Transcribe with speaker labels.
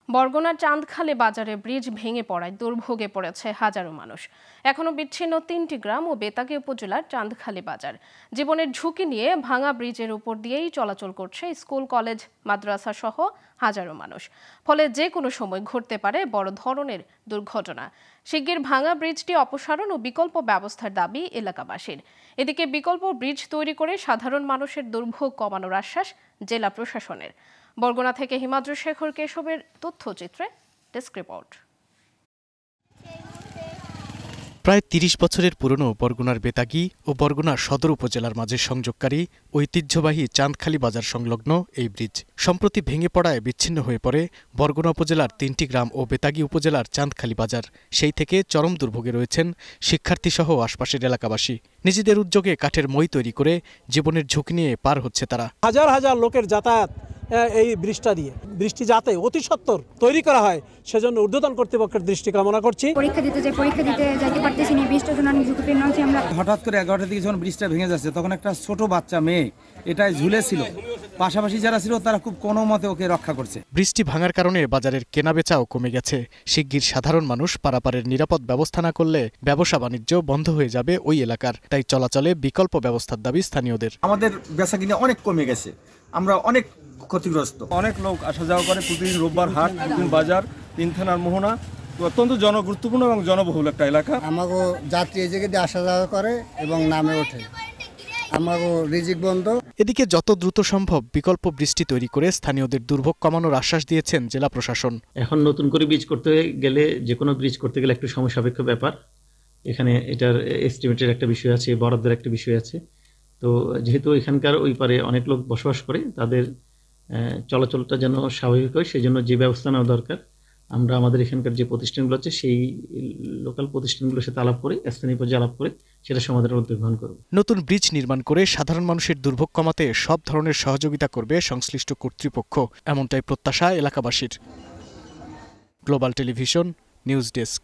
Speaker 1: বরগুনার চাঁদখালী বাজারে ব্রিজ ভেঙে পড়ায় দুর্ভোগে পড়েছে হাজারো মানুষ। এখনো বিচ্ছিন্ন 3টি গ্রাম ও বেতাগী উপজেলার চাঁদখালী বাজার। জীবনের ঝুঁকি নিয়ে ভাঙা ব্রিজের উপর দিয়েই চলাচল করছে স্কুল, কলেজ, মাদ্রাসা সহ হাজারো মানুষ। ফলে যে কোনো সময় ঘটতে পারে বড় ধরনের দুর্ঘটনা। শিগগির ভাঙা ব্রিজটি অপসারণ ও বিকল্প ব্যবস্থার দাবি এলাকাবাসীর। এদিকে বিকল্প ব্রিজ তৈরি করে সাধারণ মানুষের দুর্ভোগ কমানোর আশ্বাস জেলা প্রশাসনের। বরগুনা থেকে হিমাদ্রি শেখর কেশবের তথ্যচিত্রে ডেস্ক রিপোর্ট।
Speaker 2: প্রায় ৩০ বছরের পুরনো বরগুনার বেতাগী ও বরগুনা সদর উপজেলার মাঝে সংযোগকারী ঐতিহ্যবাহী চাঁদখালী বাজার সংলগ্ন এই ব্রিজ সম্প্রতি ভেঙে পড়ায় বিচ্ছিন্ন হয়ে পড়ে বরগুনা উপজেলার 3টি গ্রাম ও বেতাগী উপজেলার চাঁদখালী বাজার। সেই থেকে চরম দুর্ভোগে রয়েছেন শিক্ষার্থীসহ আশপাশের এলাকাবাসী। নিজেদের উদ্যোগে কাঠের মই তৈরি করে জীবনের ঝুঁকি নিয়ে পার হচ্ছে তারা।
Speaker 3: হাজার হাজার লোকের যাতায়াত এই ব্রিজটা দিয়ে, বৃষ্টি যাতে অতি সত্বর তৈরি করা হয় সেজন্য ঊর্ধ্বতন কর্তৃপক্ষের দৃষ্টি কামনা করছি।
Speaker 4: পরীক্ষা দিতে যেতে পারতেছি না, বৃষ্টির জন্য ঝুঁকিপূর্ণ আছি আমরা।
Speaker 5: হঠাৎ করে 11টার দিকে যখন ব্রিজটা ভেঙে যাচ্ছে তখন একটা ছোট বাচ্চা মেয়ে এটাই ঝুলেছিল, পাশাপাশি যারা ছিল তারা খুব কোনো মতে ওকে রক্ষা করছে।
Speaker 2: বৃষ্টি ভাঙার কারণে বাজারের কেনাবেচাও কমে গেছে। শিগগির সাধারণ মানুষ পারাপারের নিরাপদ ব্যবস্থা না করলে ব্যবসা বাণিজ্য বন্ধ হয়ে যাবে ওই এলাকার। তাই চলাচলে বিকল্প ব্যবস্থার দাবি স্থানীয়দের।
Speaker 6: আমাদের বেচা কিনে অনেক কমে গেছে, আমরা অনেক ক্ষতিগ্রস্ত।
Speaker 7: অনেক লোক আসা যাওয়া করে, প্রতিদিন রোববার হাট, প্রতিদিন বাজার, 3 থানার মোহনা, অত্যন্ত জনগুরুত্বপূর্ণ এবং জনবহুল একটা এলাকা।
Speaker 8: আমাকে যাত্রী এই জায়গায় আসা যাওয়া করে এবং নামে ওঠে, আমাকে রিজিক বন্ধ।
Speaker 2: এদিকে যত দ্রুত সম্ভব বিকল্প বৃষ্টি তৈরি করে স্থানীয়দের দুর্ভোগ কমানোর আশ্বাস দিয়েছেন জেলা প্রশাসন।
Speaker 9: এখন নতুন করে ব্রিজ করতে গেলে, যে কোনো ব্রিজ করতে গেলে একটু সময় সাপেক্ষ ব্যাপার। এখানে এটার এস্টিমেটের একটা বিষয় আছে, বরাদ্দের একটা বিষয় আছে। তো যেহেতু এখানকার ওই পারে অনেক লোক বসবাস করে, তাদের চলাচলটা যেন স্বাভাবিক হয়, সেই জন্য যে ব্যবস্থা নেওয়া দরকার আমরা আমাদের এখানকার যে প্রতিষ্ঠানগুলো আছে সেই লোকাল প্রতিষ্ঠানগুলোর সাথে আলাপ করে, স্থানীয় পর্যায়ে আলাপ করে সেটা সমাধানের উদ্যোগ গ্রহণ করব।
Speaker 2: নতুন ব্রিজ নির্মাণ করে সাধারণ মানুষের দুর্ভোগ কমাতে সব ধরনের সহযোগিতা করবে সংশ্লিষ্ট কর্তৃপক্ষ, এমনটাই প্রত্যাশা এলাকাবাসীর। Global television news desk.